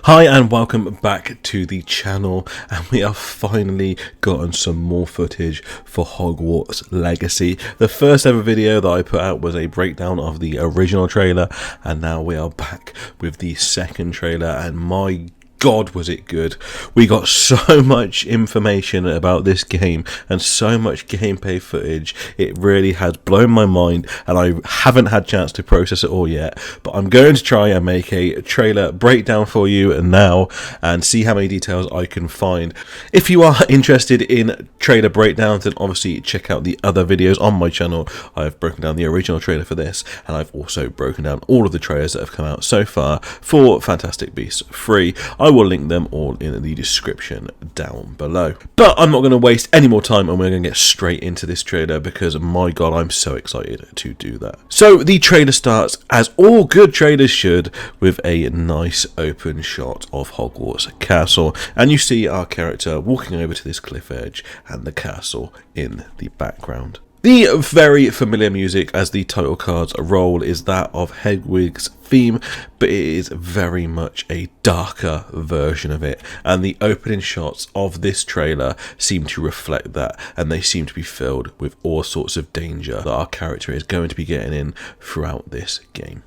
Hi and welcome back to the channel, and we have finally gotten some more footage for Hogwarts Legacy. The first ever video that I put out was a breakdown of the original trailer, and now we are back with the second trailer, and my God, was it good. We got so much information about this game and so much gameplay footage. It really has blown my mind, and I haven't had a chance to process it all yet, but I'm going to try and make a trailer breakdown for you now and see how many details I can find. If you are interested in trailer breakdowns, then obviously check out the other videos on my channel. I've broken down the original trailer for this, and I've also broken down all of the trailers that have come out so far for Fantastic Beasts 3. I will link them all in the description down below. But I'm not going to waste any more time, and we're going to get straight into this trailer because my God, I'm so excited to do that. So the trailer starts, as all good trailers should, with a nice open shot of Hogwarts Castle, and you see our character walking over to this cliff edge and the castle in the background. The very familiar music as the title cards roll is that of Hedwig's theme, but it is very much a darker version of it, and the opening shots of this trailer seem to reflect that, and they seem to be filled with all sorts of danger that our character is going to be getting in throughout this game.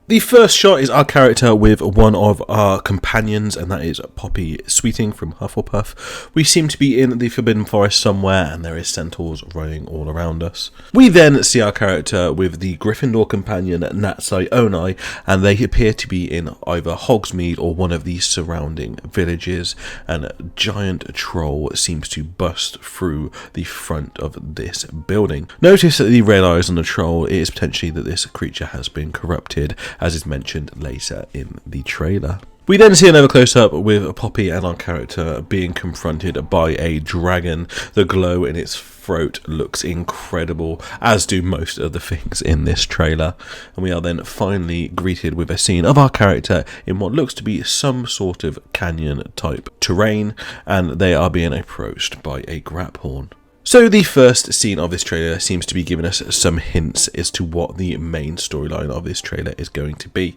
The first shot is our character with one of our companions, and that is Poppy Sweeting from Hufflepuff. We seem to be in the Forbidden Forest somewhere, and there is centaurs running all around us. We then see our character with the Gryffindor companion Natsai, and they appear to be in either Hogsmeade or one of the surrounding villages, and a giant troll seems to bust through the front of this building. Notice that the red eyes on the troll is potentially that this creature has been corrupted, as is mentioned later in the trailer. We then see another close-up with Poppy and our character being confronted by a dragon. The glow in its throat looks incredible, as do most of the things in this trailer. And we are then finally greeted with a scene of our character in what looks to be some sort of canyon-type terrain, and they are being approached by a Graphorn. So the first scene of this trailer seems to be giving us some hints as to what the main storyline of this trailer is going to be.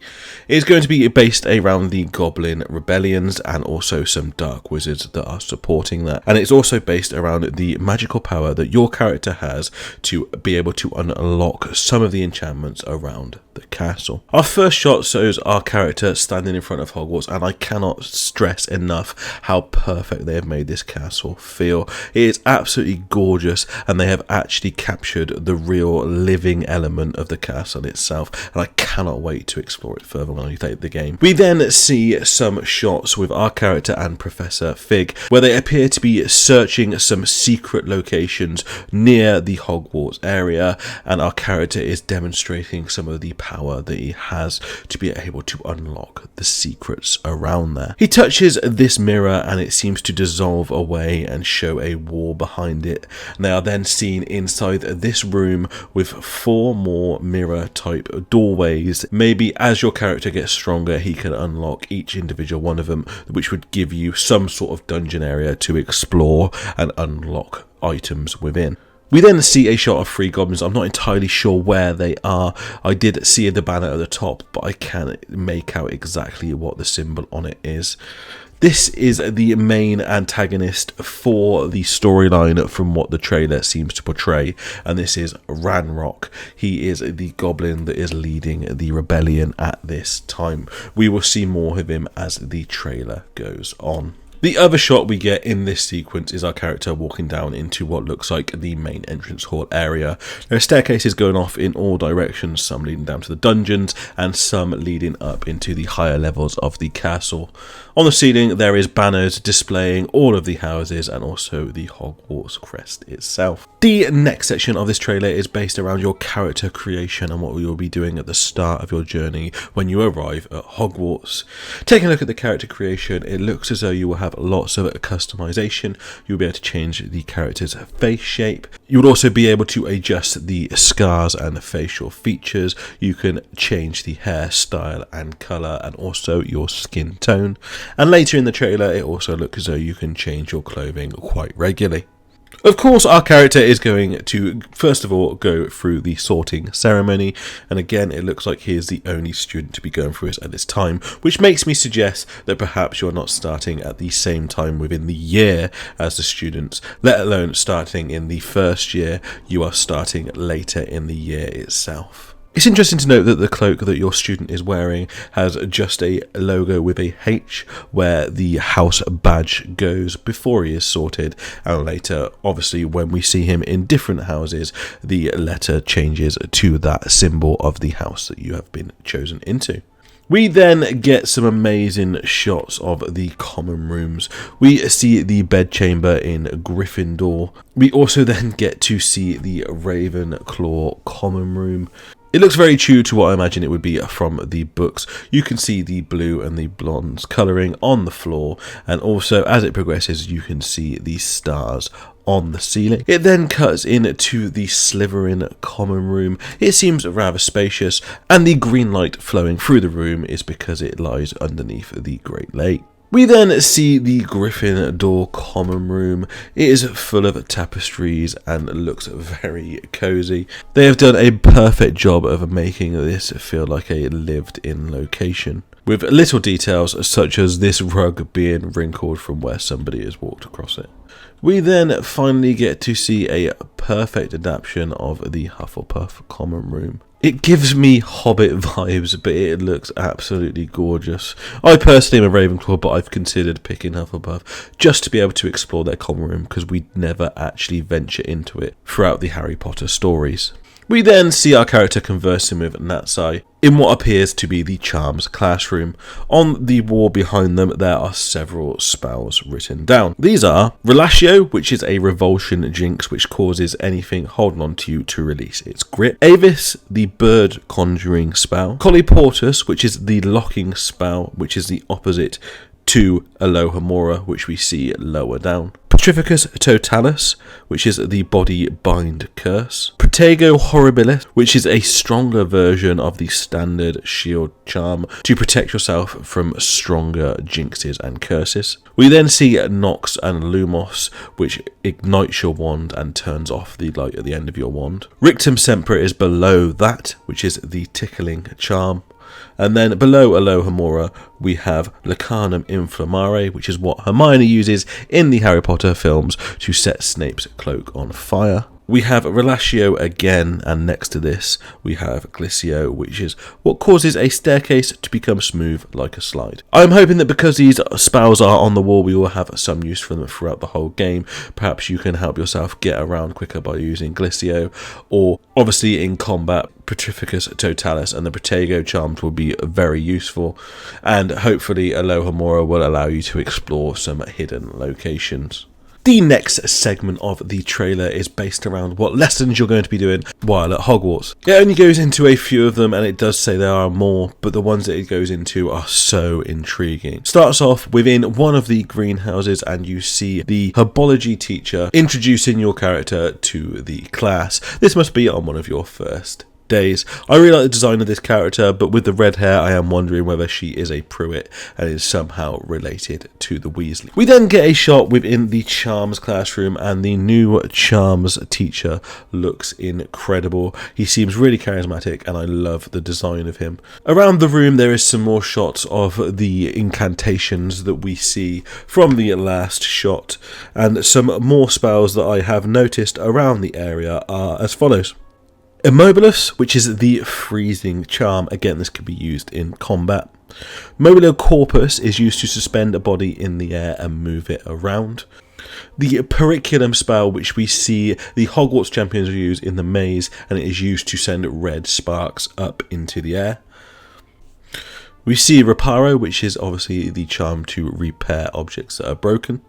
It is going to be based around the Goblin Rebellions and also some Dark Wizards that are supporting that. And it's also based around the magical power that your character has to be able to unlock some of the enchantments around the castle. Our first shot shows our character standing in front of Hogwarts, and I cannot stress enough how perfect they have made this castle feel. It is absolutely gorgeous, and they have actually captured the real living element of the castle itself, and I cannot wait to explore it further when I play the game. We then see some shots with our character and Professor Fick, where they appear to be searching some secret locations near the Hogwarts area, and our character is demonstrating some of the power that he has to be able to unlock the secrets around there. He touches this mirror, and it seems to dissolve away and show a wall behind it. And they are then seen inside this room with 4 more mirror type doorways. Maybe as your character gets stronger, he can unlock each individual one of them, which would give you some sort of dungeon area to explore and unlock items within. We then see a shot of 3 goblins. I'm not entirely sure where they are. I did see the banner at the top, but I can't make out exactly what the symbol on it is. This is the main antagonist for the storyline from what the trailer seems to portray, and this is Ranrock. He is the goblin that is leading the rebellion at this time. We will see more of him as the trailer goes on. The other shot we get in this sequence is our character walking down into what looks like the main entrance hall area. There are staircases going off in all directions, some leading down to the dungeons and some leading up into the higher levels of the castle. On the ceiling there is banners displaying all of the houses and also the Hogwarts crest itself. The next section of this trailer is based around your character creation and what you'll be doing at the start of your journey when you arrive at Hogwarts. Taking a look at the character creation, it looks as though you will have lots of customization. You'll be able to change the character's face shape. You'll also be able to adjust the scars and the facial features. You can change the hairstyle and colour and also your skin tone. And later in the trailer, it also looks as though you can change your clothing quite regularly. Of course, our character is going to, first of all, go through the sorting ceremony, and again, it looks like he is the only student to be going through this at this time, which makes me suggest that perhaps you're not starting at the same time within the year as the students, let alone starting in the first year. You are starting later in the year itself. It's interesting to note that the cloak that your student is wearing has just a logo with a H where the house badge goes before he is sorted, and later, obviously, when we see him in different houses, the letter changes to that symbol of the house that you have been chosen into. We then get some amazing shots of the common rooms. We see the bedchamber in Gryffindor. We also then get to see the Ravenclaw common room. It looks very true to what I imagine it would be from the books. You can see the blue and the blonde colouring on the floor, and also as it progresses you can see the stars on the ceiling. It then cuts into the Slytherin common room. It seems rather spacious, and the green light flowing through the room is because it lies underneath the Great Lake. We then see the Gryffindor common room. It is full of tapestries and looks very cosy. They have done a perfect job of making this feel like a lived-in location, with little details such as this rug being wrinkled from where somebody has walked across it. We then finally get to see a perfect adaptation of the Hufflepuff common room. It gives me Hobbit vibes, but it looks absolutely gorgeous. I personally am a Ravenclaw, but I've considered picking Hufflepuff just to be able to explore their common room, because we never actually venture into it throughout the Harry Potter stories. We then see our character conversing with Natsai in what appears to be the Charms classroom. On the wall behind them there are several spells written down. These are Relatio, which is a revulsion jinx which causes anything holding on to you to release its grip. Avis, the bird conjuring spell. Colliportus, which is the locking spell, which is the opposite to Alohomora, which we see lower down. Petrificus Totalis, which is the body bind curse. Protego Horribilis, which is a stronger version of the standard shield charm to protect yourself from stronger jinxes and curses. We then see Nox and Lumos, which ignites your wand and turns off the light at the end of your wand. Rictum Semper is below that, which is the tickling charm. And then below Alohomora we have Lacanum Inflammare, which is what Hermione uses in the Harry Potter films to set Snape's cloak on fire. We have Relatio again, and next to this we have Glissio, which is what causes a staircase to become smooth like a slide. I'm hoping that because these spells are on the wall, we will have some use for them throughout the whole game. Perhaps you can help yourself get around quicker by using Glissio, or obviously in combat, Petrificus Totalis and the Protego charms will be very useful, and hopefully Alohomora will allow you to explore some hidden locations. The next segment of the trailer is based around what lessons you're going to be doing while at Hogwarts. It only goes into a few of them, and it does say there are more, but the ones that it goes into are so intriguing. Starts off within one of the greenhouses, and you see the herbology teacher introducing your character to the class. This must be on one of your first days. I really like the design of this character, but with the red hair I am wondering whether she is a Pruitt and is somehow related to the Weasley. We then get a shot within the Charms classroom, and the new Charms teacher looks incredible. He seems really charismatic and I love the design of him. Around the room there is some more shots of the incantations that we see from the last shot, and some more spells that I have noticed around the area are as follows. Immobilus, which is the freezing charm. Again, this can be used in combat. Mobile Corpus is used to suspend a body in the air and move it around. The Periculum spell, which we see the Hogwarts champions use in the maze, and it is used to send red sparks up into the air. We see Reparo, which is obviously the charm to repair objects that are broken.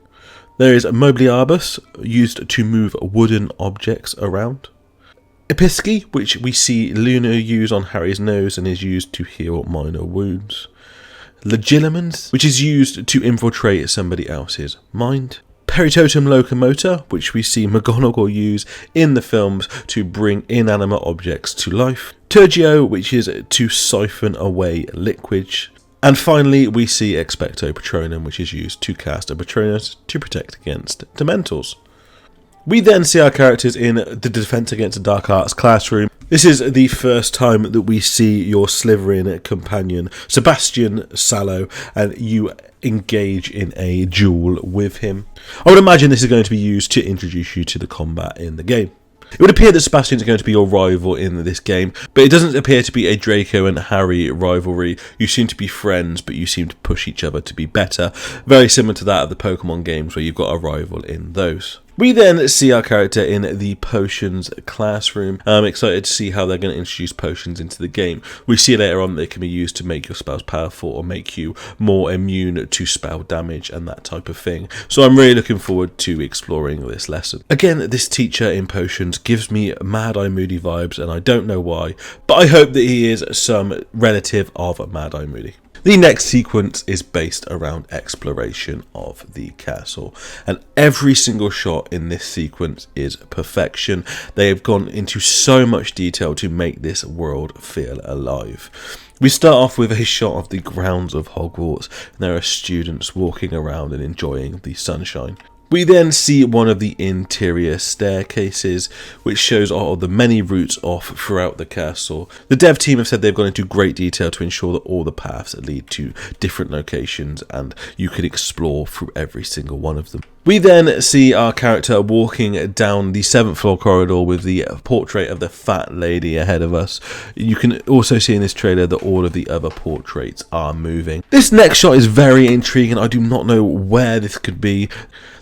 There is Mobiliarbus, used to move wooden objects around. Episci, which we see Luna use on Harry's nose and is used to heal minor wounds. Legilimens, which is used to infiltrate somebody else's mind. Peritotum Locomotor, which we see McGonagall use in the films to bring inanimate objects to life. Turgio, which is to siphon away liquids. And finally, we see Expecto Patronum, which is used to cast a Patronus to protect against Dementors. We then see our characters in the Defense Against the Dark Arts classroom. This is the first time that we see your Slytherin companion, Sebastian Sallow, and you engage in a duel with him. I would imagine this is going to be used to introduce you to the combat in the game. It would appear that Sebastian is going to be your rival in this game, but it doesn't appear to be a Draco and Harry rivalry. You seem to be friends, but you seem to push each other to be better. Very similar to that of the Pokemon games where you've got a rival in those. We then see our character in the potions classroom. I'm excited to see how they're going to introduce potions into the game. We see later on that they can be used to make your spells powerful or make you more immune to spell damage and that type of thing. So I'm really looking forward to exploring this lesson. Again, this teacher in potions gives me Mad Eye Moody vibes, and I don't know why, but I hope that he is some relative of Mad Eye Moody. The next sequence is based around exploration of the castle, and every single shot in this sequence is perfection. They have gone into so much detail to make this world feel alive. We start off with a shot of the grounds of Hogwarts, and there are students walking around and enjoying the sunshine. We then see one of the interior staircases, which shows all the many routes off throughout the castle. The dev team have said they've gone into great detail to ensure that all the paths lead to different locations and you can explore through every single one of them. We then see our character walking down the 7th floor corridor with the portrait of the fat lady ahead of us. You can also see in this trailer that all of the other portraits are moving. This next shot is very intriguing. I do not know where this could be.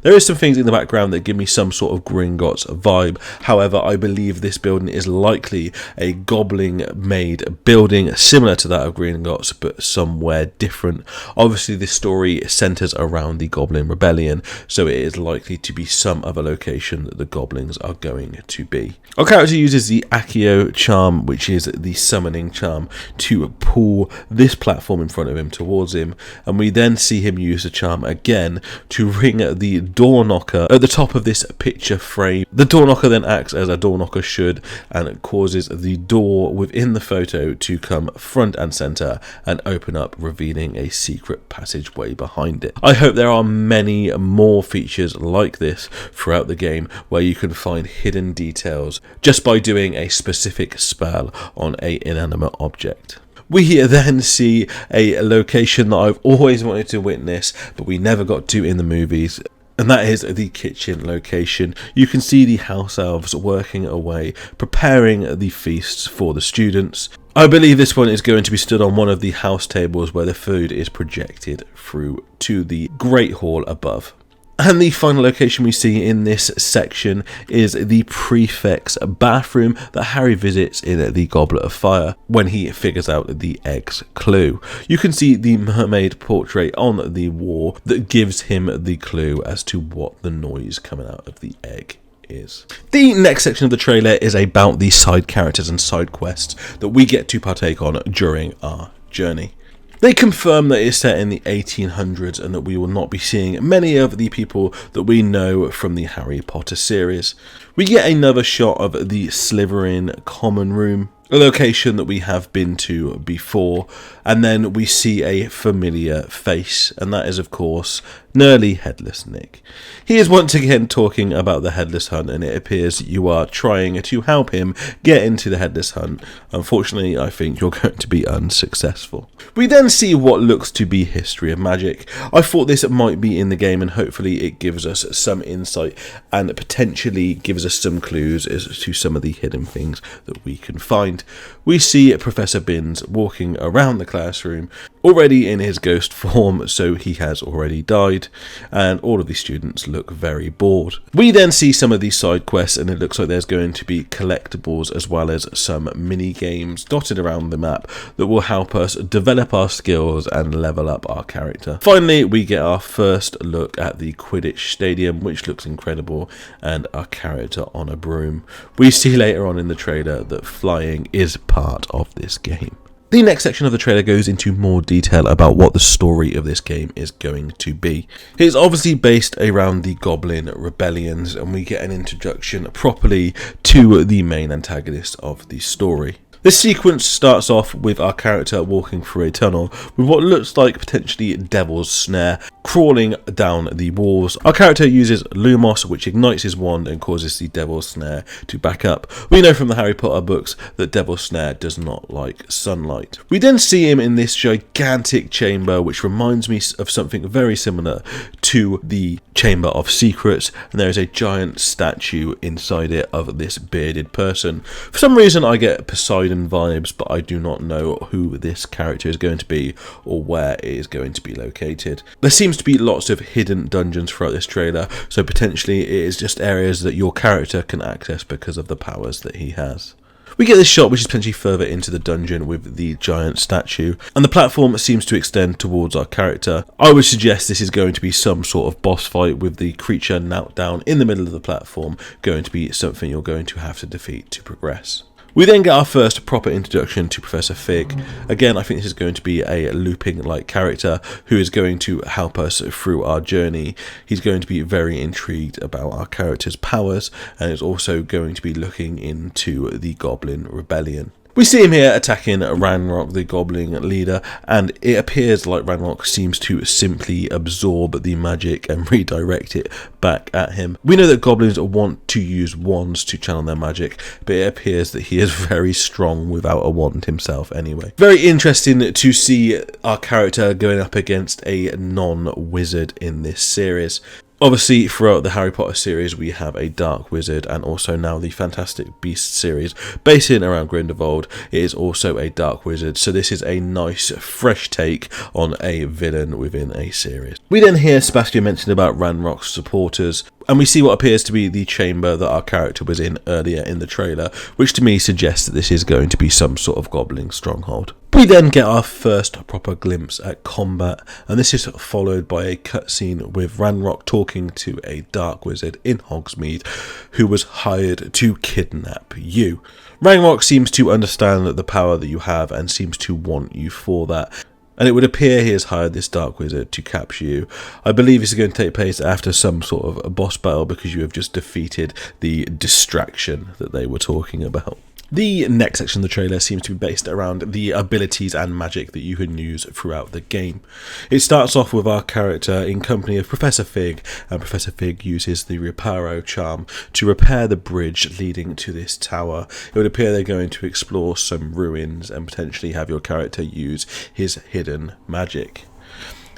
There is some things in the background that give me some sort of Gringotts vibe. However, I believe this building is likely a goblin-made building similar to that of Gringotts, but somewhere different. Obviously, this story centers around the Goblin Rebellion, so it is likely to be some other location that the goblins are going to be. Our character uses the Accio charm, which is the summoning charm, to pull this platform in front of him towards him, and we then see him use the charm again to ring the door knocker at the top of this picture frame. The door knocker then acts as a door knocker should, and it causes the door within the photo to come front and center and open up, revealing a secret passageway behind it. I hope there are many more features like this throughout the game where you can find hidden details just by doing a specific spell on an inanimate object. We then see a location that I've always wanted to witness, but we never got to in the movies, and that is the kitchen location. You can see the house elves working away, preparing the feasts for the students. I believe this one is going to be stood on one of the house tables where the food is projected through to the Great Hall above. And the final location we see in this section is the prefect's bathroom that Harry visits in the Goblet of Fire when he figures out the egg's clue. You can see the mermaid portrait on the wall that gives him the clue as to what the noise coming out of the egg is. The next section of the trailer is about the side characters and side quests that we get to partake on during our journey. They confirm that it's set in the 1800s and that we will not be seeing many of the people that we know from the Harry Potter series. We get another shot of the Slytherin common room, a location that we have been to before, and then we see a familiar face, and that is of course Nearly Headless Nick. He is once again talking about the Headless Hunt, and it appears you are trying to help him get into the Headless Hunt. Unfortunately, I think you're going to be unsuccessful. We then see what looks to be History of Magic. I thought this might be in the game, and hopefully it gives us some insight and potentially gives us some clues as to some of the hidden things that we can find. We see Professor Binns walking around the classroom, already in his ghost form, so he has already died, and all of the students look very bored. We then see some of these side quests, and it looks like there's going to be collectibles as well as some mini games dotted around the map that will help us develop our skills and level up our character. Finally, we get our first look at the Quidditch Stadium, which looks incredible, and our character on a broom. We see later on in the trailer that flying is part of this game. The next section of the trailer goes into more detail about what the story of this game is going to be. It's obviously based around the Goblin Rebellions, and we get an introduction properly to the main antagonist of the story. This sequence starts off with our character walking through a tunnel with what looks like potentially Devil's Snare crawling down the walls. Our character uses Lumos, which ignites his wand and causes the Devil's Snare to back up. We know from the Harry Potter books that Devil's Snare does not like sunlight. We then see him in this gigantic chamber, which reminds me of something very similar to the Chamber of Secrets, and there is a giant statue inside it of this bearded person. For some reason I get Poseidon vibes, but I do not know who this character is going to be or where it is going to be located. There seems to be lots of hidden dungeons throughout this trailer, so potentially it is just areas that your character can access because of the powers that he has. We get this shot which is potentially further into the dungeon with the giant statue, and the platform seems to extend towards our character. I would suggest this is going to be some sort of boss fight, with the creature knelt down in the middle of the platform going to be something you're going to have to defeat to progress. We then get our first proper introduction to Professor Fick. Again, I think this is going to be a looping-like character who is going to help us through our journey. He's going to be very intrigued about our character's powers, and is also going to be looking into the Goblin Rebellion. We see him here attacking Ranrock, the Goblin leader, and it appears like Ranrock seems to simply absorb the magic and redirect it back at him. We know that goblins want to use wands to channel their magic, but it appears that he is very strong without a wand himself anyway. Very interesting to see our character going up against a non-wizard in this series. Obviously, throughout the Harry Potter series, we have a Dark Wizard, and also now the Fantastic Beasts series, based in around Grindelwald, it is also a Dark Wizard, so this is a nice, fresh take on a villain within a series. We then hear Sebastian mention about Ranrock's supporters, and we see what appears to be the chamber that our character was in earlier in the trailer, which to me suggests that this is going to be some sort of goblin stronghold. We then get our first proper glimpse at combat, and this is followed by a cutscene with Ranrock talking to a Dark Wizard in Hogsmeade who was hired to kidnap you. Ranrock seems to understand the power that you have and seems to want you for that, and it would appear he has hired this Dark Wizard to capture you. I believe this is going to take place after some sort of a boss battle, because you have just defeated the distraction that they were talking about. The next section of the trailer seems to be based around the abilities and magic that you can use throughout the game. It starts off with our character in company of Professor Fick, and Professor Fick uses the Reparo charm to repair the bridge leading to this tower. It would appear they're going to explore some ruins and potentially have your character use his hidden magic.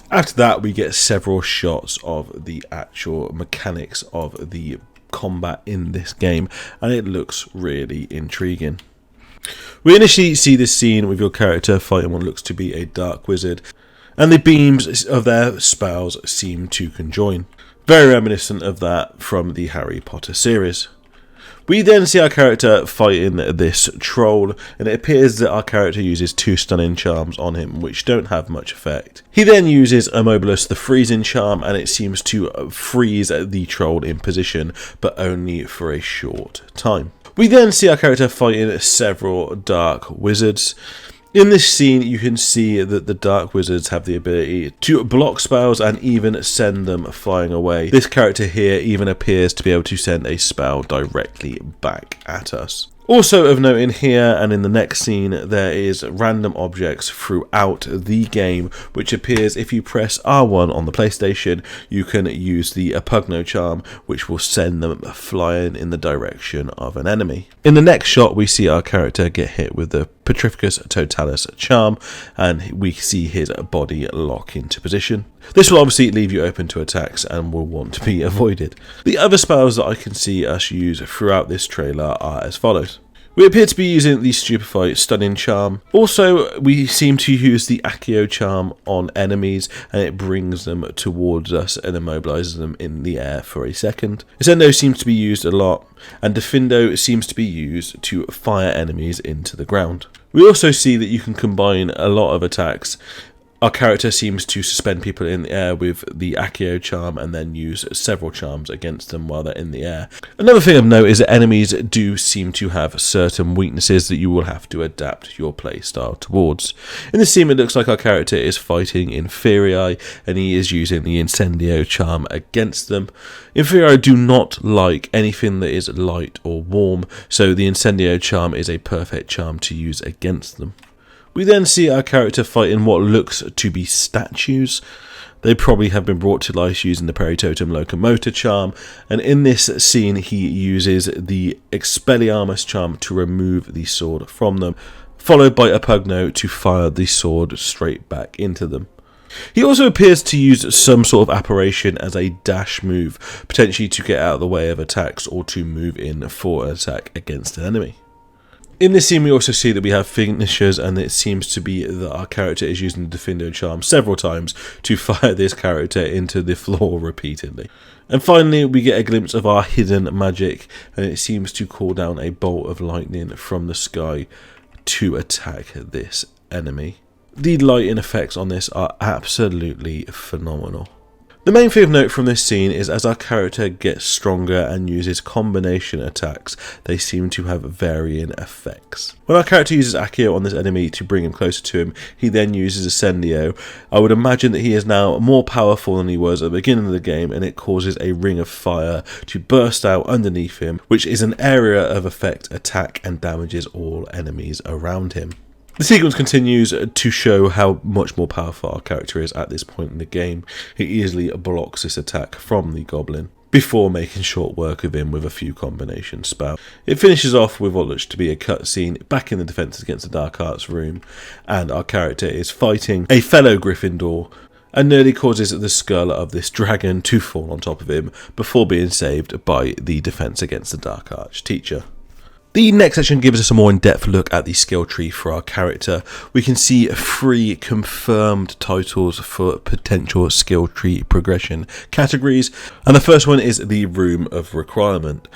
After that, we get several shots of the actual mechanics of the combat in this game, and it looks really intriguing. We initially see this scene with your character fighting what looks to be a Dark Wizard, and the beams of their spells seem to conjoin. Very reminiscent of that from the Harry Potter series. We then see our character fighting this troll, and it appears that our character uses 2 stunning charms on him, which don't have much effect. He then uses Immobilus, the freezing charm, and it seems to freeze the troll in position, but only for a short time. We then see our character fighting several Dark Wizards. In this scene, you can see that the Dark Wizards have the ability to block spells and even send them flying away. This character here even appears to be able to send a spell directly back at us. Also of note in here and in the next scene, there is random objects throughout the game, which appears if you press R1 on the PlayStation, you can use the Apugno charm, which will send them flying in the direction of an enemy. In the next shot, we see our character get hit with the Petrificus Totalis charm, and we see his body lock into position. This will obviously leave you open to attacks and will want to be avoided. The other spells that I can see us use throughout this trailer are as follows. We appear to be using the Stupefy Stunning Charm. Also, we seem to use the Accio Charm on enemies, and it brings them towards us and immobilizes them in the air for a second. Ascendo seems to be used a lot, and Defindo seems to be used to fire enemies into the ground. We also see that you can combine a lot of attacks Our character seems to suspend people in the air with the Accio charm and then use several charms against them while they're in the air. Another thing of note is that enemies do seem to have certain weaknesses that you will have to adapt your playstyle towards. In this scene, it looks like our character is fighting Inferii and he is using the Incendio charm against them. Inferii do not like anything that is light or warm, so the Incendio charm is a perfect charm to use against them. We then see our character fighting what looks to be statues. They probably have been brought to life using the Peritotum Locomotor charm, and in this scene he uses the Expelliarmus charm to remove the sword from them, followed by a Pugno to fire the sword straight back into them. He also appears to use some sort of apparition as a dash move, potentially to get out of the way of attacks or to move in for an attack against an enemy. In this scene we also see that we have finishers, and it seems to be that our character is using the Diffindo charm several times to fire this character into the floor repeatedly. And finally we get a glimpse of our hidden magic, and it seems to call down a bolt of lightning from the sky to attack this enemy. The lighting effects on this are absolutely phenomenal. The main thing of note from this scene is as our character gets stronger and uses combination attacks, they seem to have varying effects. When our character uses Accio on this enemy to bring him closer to him, he then uses Ascendio. I would imagine that he is now more powerful than he was at the beginning of the game, and it causes a ring of fire to burst out underneath him, which is an area of effect attack and damages all enemies around him. The sequence continues to show how much more powerful our character is at this point in the game. He easily blocks this attack from the goblin before making short work of him with a few combination spells. It finishes off with what looks to be a cutscene back in the Defense Against the Dark Arts room, and our character is fighting a fellow Gryffindor and nearly causes the skull of this dragon to fall on top of him before being saved by the Defense Against the Dark Arts teacher. The next section gives us a more in-depth look at the skill tree for our character. We can see 3 confirmed titles for potential skill tree progression categories, and the first one is the Room of Requirement.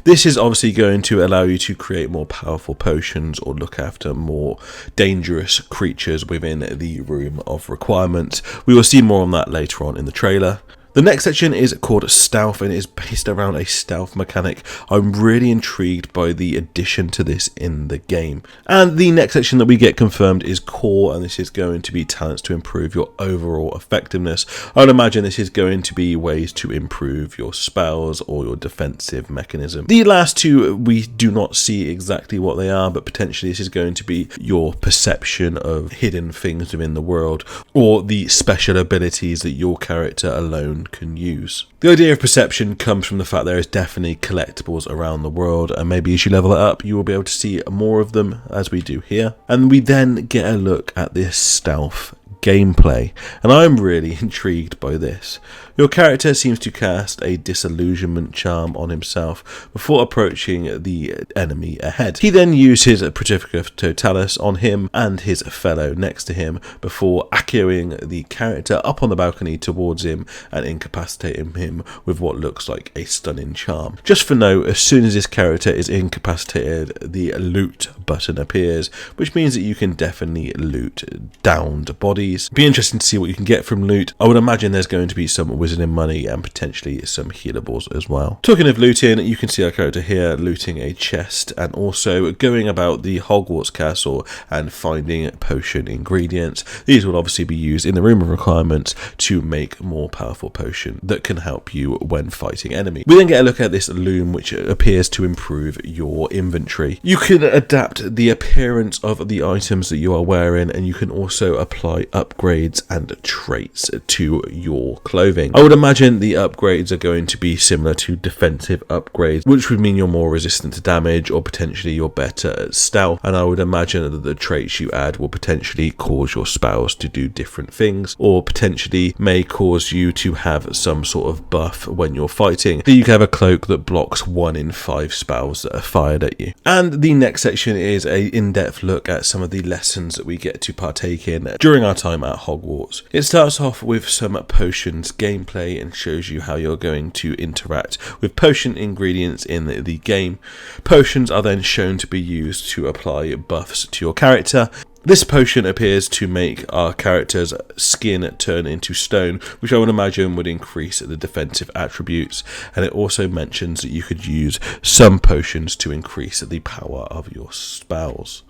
This is obviously going to allow you to create more powerful potions or look after more dangerous creatures within the Room of Requirement. We will see more on that later on in the trailer. The next section is called Stealth, and it is based around a stealth mechanic. I'm really intrigued by the addition to this in the game. And the next section that we get confirmed is Core, and this is going to be talents to improve your overall effectiveness. I would imagine this is going to be ways to improve your spells or your defensive mechanism. The last 2, we do not see exactly what they are, but potentially this is going to be your perception of hidden things within the world, or the special abilities that your character alone can use. The idea of perception comes from the fact there is definitely collectibles around the world, and maybe as you level it up you will be able to see more of them, as we do here. And we then get a look at this stealth gameplay, and I'm really intrigued by this. Your character seems to cast a disillusionment charm on himself before approaching the enemy ahead. He then uses a Praetifica Totalis on him and his fellow next to him before accioing the character up on the balcony towards him and incapacitating him with what looks like a stunning charm. Just for note, as soon as this character is incapacitated, the loot button appears, which means that you can definitely loot downed bodies. Be interesting to see what you can get from loot. I would imagine there's going to be some wizarding money and potentially some healables as well. Talking of looting, you can see our character here looting a chest and also going about the Hogwarts castle and finding potion ingredients. These will obviously be used in the Room of Requirements to make more powerful potion that can help you when fighting enemies. We then get a look at this loom, which appears to improve your inventory. You can adapt the appearance of the items that you are wearing, and you can also apply upgrades and traits to your clothing. I would imagine the upgrades are going to be similar to defensive upgrades, which would mean you're more resistant to damage or potentially you're better at stealth, and I would imagine that the traits you add will potentially cause your spells to do different things, or potentially may cause you to have some sort of buff when you're fighting. So you can have a cloak that blocks 1 in 5 spells that are fired at you. And the next section is a in-depth look at some of the lessons that we get to partake in during our time at Hogwarts. It starts off with some potions gameplay and shows you how you're going to interact with potion ingredients in the game. Potions are then shown to be used to apply buffs to your character. This potion appears to make our character's skin turn into stone, which I would imagine would increase the defensive attributes, and it also mentions that you could use some potions to increase the power of your spells.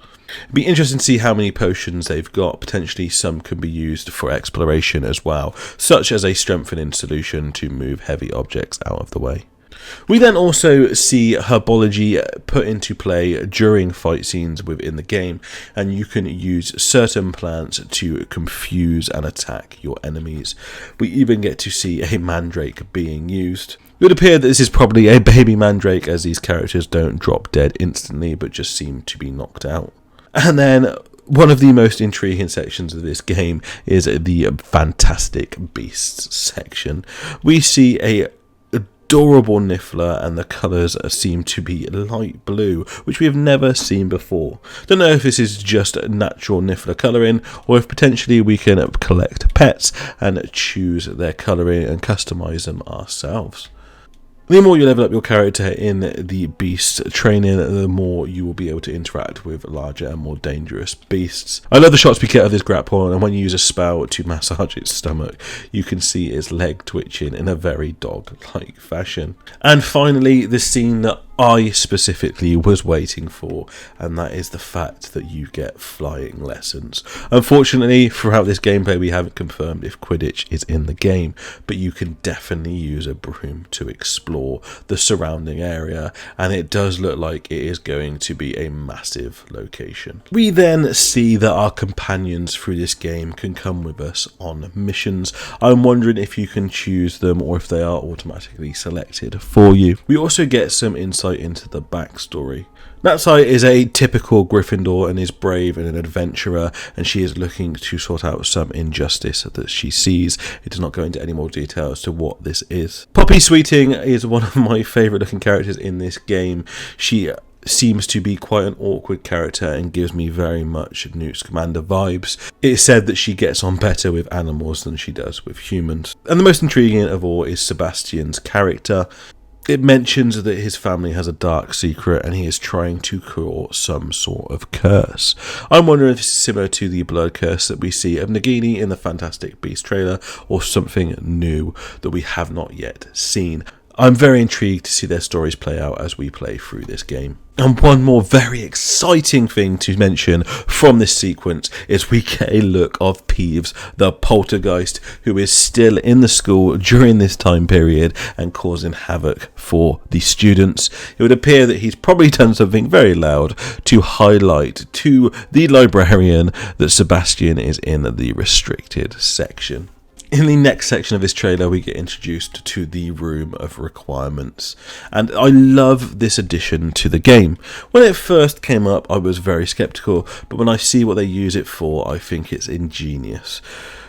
It'd be interesting to see how many potions they've got. Potentially some can be used for exploration as well, such as a strengthening solution to move heavy objects out of the way. We then also see herbology put into play during fight scenes within the game, and you can use certain plants to confuse and attack your enemies. We even get to see a mandrake being used. It would appear that this is probably a baby mandrake, as these characters don't drop dead instantly but just seem to be knocked out. And then one of the most intriguing sections of this game is the Fantastic Beasts section. We see a adorable Niffler, and the colours seem to be light blue, which we have never seen before. Don't know if this is just natural Niffler colouring, or if potentially we can collect pets and choose their colouring and customise them ourselves. The more you level up your character in the beast training, the more you will be able to interact with larger and more dangerous beasts. I love the shots we get of this grapple, and when you use a spell to massage its stomach, you can see its leg twitching in a very dog-like fashion. And finally, the scene that I specifically was waiting for, and that is the fact that you get flying lessons. Unfortunately, throughout this gameplay we haven't confirmed if Quidditch is in the game, but you can definitely use a broom to explore the surrounding area, and it does look like it is going to be a massive location. We then see that our companions through this game can come with us on missions. I'm wondering if you can choose them or if they are automatically selected for you. We also get some insight into the backstory. Natsai is a typical Gryffindor and is brave and an adventurer, and she is looking to sort out some injustice that she sees. It does not go into any more detail as to what this is. Poppy Sweeting is one of my favourite looking characters in this game. She seems to be quite an awkward character and gives me very much Newt Scamander vibes. It is said that she gets on better with animals than she does with humans. And the most intriguing of all is Sebastian's character. It mentions that his family has a dark secret and he is trying to cure some sort of curse. I'm wondering if this is similar to the blood curse that we see of Nagini in the Fantastic Beasts trailer, or something new that we have not yet seen. I'm very intrigued to see their stories play out as we play through this game. And one more very exciting thing to mention from this sequence is we get a look of Peeves, the poltergeist, who is still in the school during this time period and causing havoc for the students. It would appear that he's probably done something very loud to highlight to the librarian that Sebastian is in the restricted section. In the next section of this trailer, we get introduced to the Room of Requirements, and I love this addition to the game. When it first came up, I was very skeptical, but when I see what they use it for, I think it's ingenious.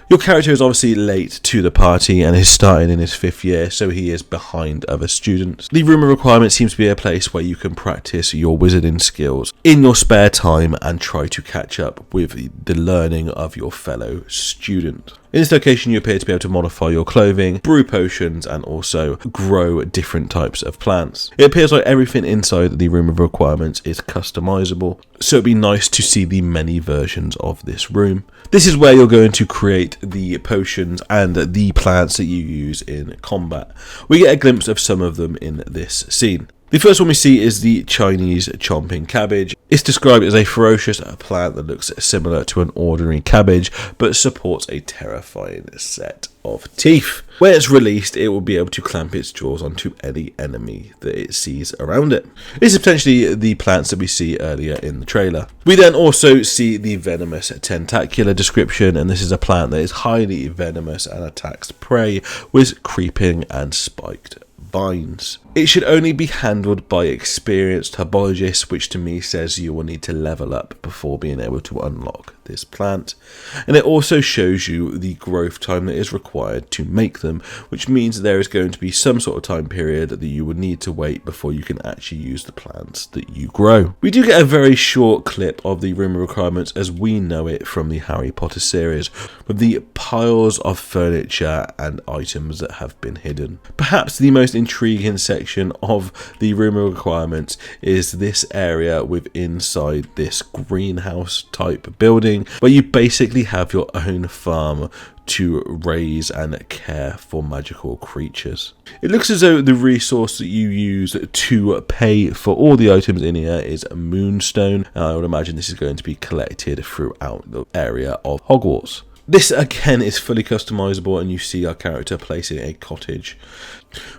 Your character is obviously late to the party and is starting in his 5th year, so he is behind other students. The Room of Requirements seems to be a place where you can practice your wizarding skills in your spare time and try to catch up with the learning of your fellow student. In this location, you appear to be able to modify your clothing, brew potions, and also grow different types of plants. It appears like everything inside the Room of Requirements is customizable, so it'd be nice to see the many versions of this room. This is where you're going to create the potions and the plants that you use in combat. We get a glimpse of some of them in this scene. The first one we see is the Chinese chomping cabbage. It's described as a ferocious plant that looks similar to an ordinary cabbage, but supports a terrifying set of teeth. When it's released, it will be able to clamp its jaws onto any enemy that it sees around it. This is potentially the plants that we see earlier in the trailer. We then also see the venomous tentacula description, and this is a plant that is highly venomous and attacks prey with creeping and spiked vines. It should only be handled by experienced herbologists, which to me says you will need to level up before being able to unlock this plant. And it also shows you the growth time that is required to make them, which means there is going to be some sort of time period that you would need to wait before you can actually use the plants that you grow. We do get a very short clip of the Room of Requirements as we know it from the Harry Potter series, with the piles of furniture and items that have been hidden. Perhaps the most intriguing section of the Room of Requirements is this area with inside this greenhouse type building. clothing, but you basically have your own farm to raise and care for magical creatures. It looks as though the resource that you use to pay for all the items in here is a moonstone, and I would imagine this is going to be collected throughout the area of Hogwarts. This again is fully customizable, and you see our character placing a cottage.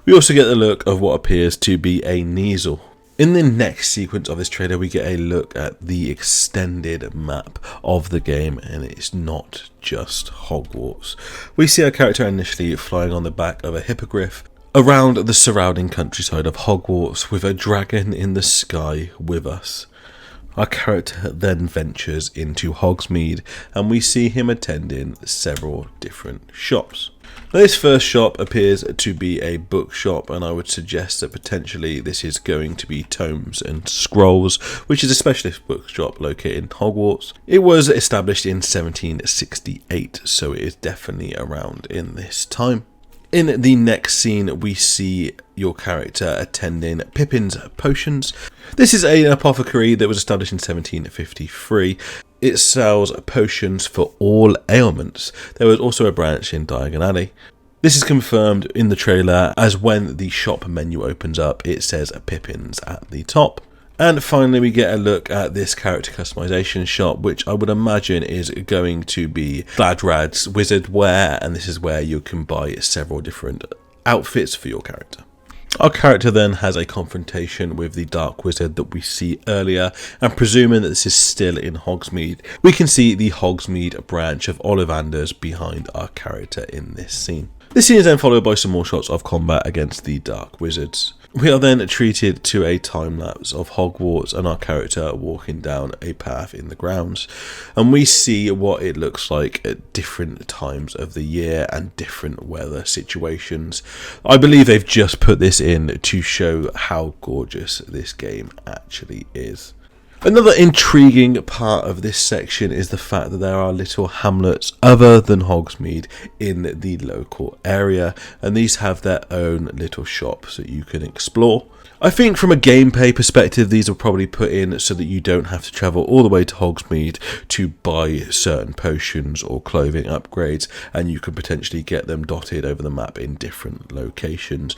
We also get the look of what appears to be a Kneasel. In the next sequence of this trailer, we get a look at the extended map of the game, and it's not just Hogwarts. We see our character initially flying on the back of a hippogriff around the surrounding countryside of Hogwarts with a dragon in the sky with us. Our character then ventures into Hogsmeade, and we see him attending several different shops. Now, this first shop appears to be a bookshop, and I would suggest that potentially this is going to be Tomes and Scrolls, which is a specialist bookshop located in Hogwarts. It was established in 1768, so it is definitely around in this time. In the next scene, we see your character attending Pippin's Potions. This is an apothecary that was established in 1753. It sells potions for all ailments. There was also a branch in Diagon Alley. This is confirmed in the trailer, as when the shop menu opens up, it says Pippin's at the top. And finally, we get a look at this character customization shop, which I would imagine is going to be Gladrad's wizard wear, and this is where you can buy several different outfits for your character. Our character then has a confrontation with the dark wizard that we see earlier, and presuming that this is still in Hogsmeade, we can see the Hogsmeade branch of Ollivanders behind our character in this scene. This scene is then followed by some more shots of combat against the dark wizards. We are then treated to a time-lapse of Hogwarts and our character walking down a path in the grounds, and we see what it looks like at different times of the year and different weather situations. I believe they've just put this in to show how gorgeous this game actually is. Another intriguing part of this section is the fact that there are little hamlets other than Hogsmeade in the local area, and these have their own little shops that you can explore. I think from a gameplay perspective, these are probably put in so that you don't have to travel all the way to Hogsmeade to buy certain potions or clothing upgrades, and you could potentially get them dotted over the map in different locations.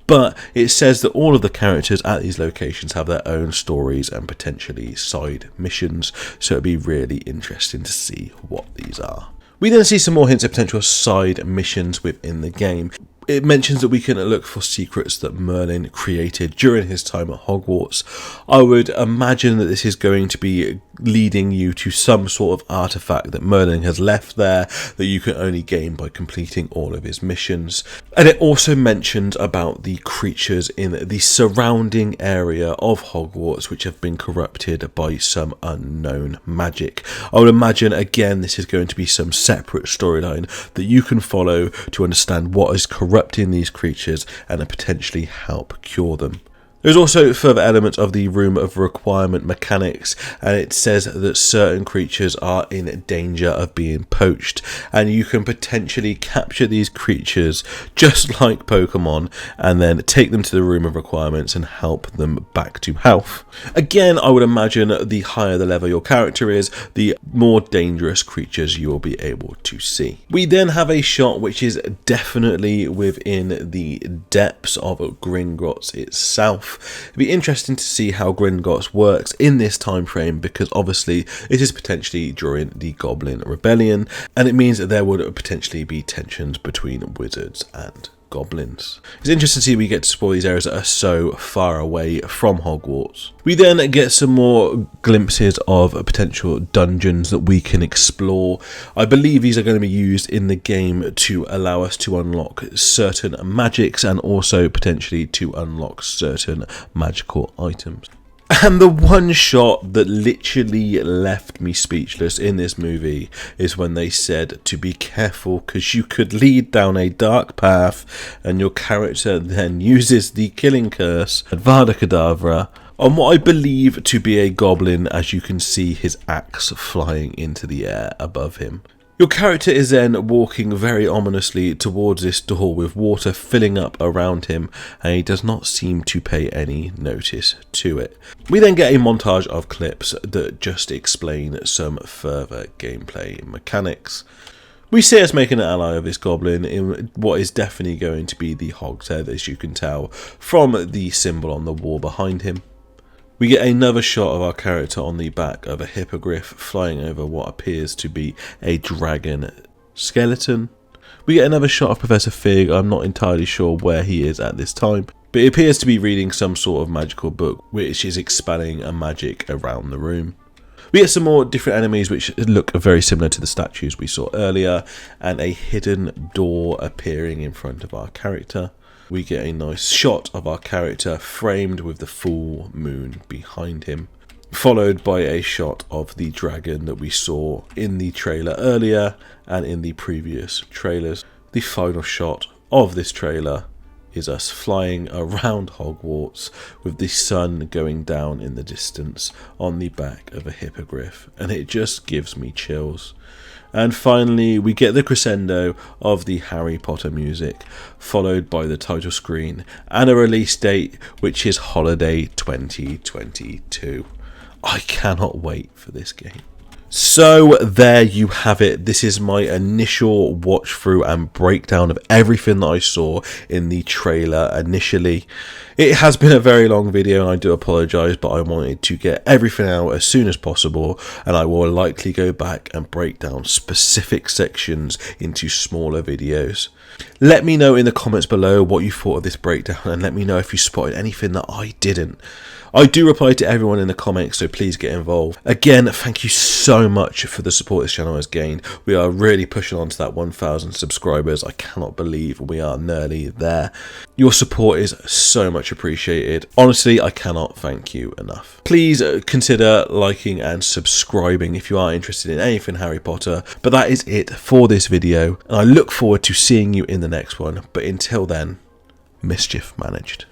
But it says that all of the characters at these locations have their own stories and potentially side missions, so it'd be really interesting to see what these are. We then see some more hints of potential side missions within the game. It mentions that we can look for secrets that Merlin created during his time at Hogwarts. I would imagine that this is going to be leading you to some sort of artifact that Merlin has left there that you can only gain by completing all of his missions. And it also mentions about the creatures in the surrounding area of Hogwarts which have been corrupted by some unknown magic. I would imagine again this is going to be some separate storyline that you can follow to understand what is corrupting these creatures and potentially help cure them. There's also further elements of the Room of Requirement mechanics, and it says that certain creatures are in danger of being poached, and you can potentially capture these creatures just like Pokemon and then take them to the Room of Requirements and help them back to health. Again, I would imagine the higher the level your character is, the more dangerous creatures you will be able to see. We then have a shot which is definitely within the depths of Gringotts itself. It'd be interesting to see how Gringotts works in this time frame, because obviously it is potentially during the Goblin Rebellion, and it means that there would potentially be tensions between wizards and goblins. It's interesting to see we get to explore these areas that are so far away from Hogwarts. We then get some more glimpses of potential dungeons that we can explore. I believe these are going to be used in the game to allow us to unlock certain magics and also potentially to unlock certain magical items. And the one shot that literally left me speechless in this movie is when they said to be careful because you could lead down a dark path, and your character then uses the killing curse, Avada Kedavra, on what I believe to be a goblin, as you can see his axe flying into the air above him. Your character is then walking very ominously towards this door with water filling up around him, and he does not seem to pay any notice to it. We then get a montage of clips that just explain some further gameplay mechanics. We see us making an ally of this goblin in what is definitely going to be the hogshead, as you can tell from the symbol on the wall behind him. We get another shot of our character on the back of a hippogriff flying over what appears to be a dragon skeleton. We get another shot of Professor Fick. I'm not entirely sure where he is at this time, but he appears to be reading some sort of magical book which is expelling a magic around the room. We get some more different enemies which look very similar to the statues we saw earlier, and a hidden door appearing in front of our character. We get a nice shot of our character framed with the full moon behind him, followed by a shot of the dragon that we saw in the trailer earlier and in the previous trailers. The final shot of this trailer is us flying around Hogwarts with the sun going down in the distance on the back of a hippogriff, and it just gives me chills. And finally, we get the crescendo of the Harry Potter music, followed by the title screen and a release date, which is Holiday 2022. I cannot wait for this game. So there you have it. This is my initial watch through and breakdown of everything that I saw in the trailer initially. It has been a very long video and I do apologise, but I wanted to get everything out as soon as possible, and I will likely go back and break down specific sections into smaller videos. Let me know in the comments below what you thought of this breakdown, and let me know if you spotted anything that I didn't. I do reply to everyone in the comments, so please get involved. Again, thank you so much for the support this channel has gained. We are really pushing on to that 1,000 subscribers. I cannot believe we are nearly there. Your support is so much appreciated. Honestly, I cannot thank you enough. Please consider liking and subscribing if you are interested in anything Harry Potter. But that is it for this video, and I look forward to seeing you in the next one. But until then, mischief managed.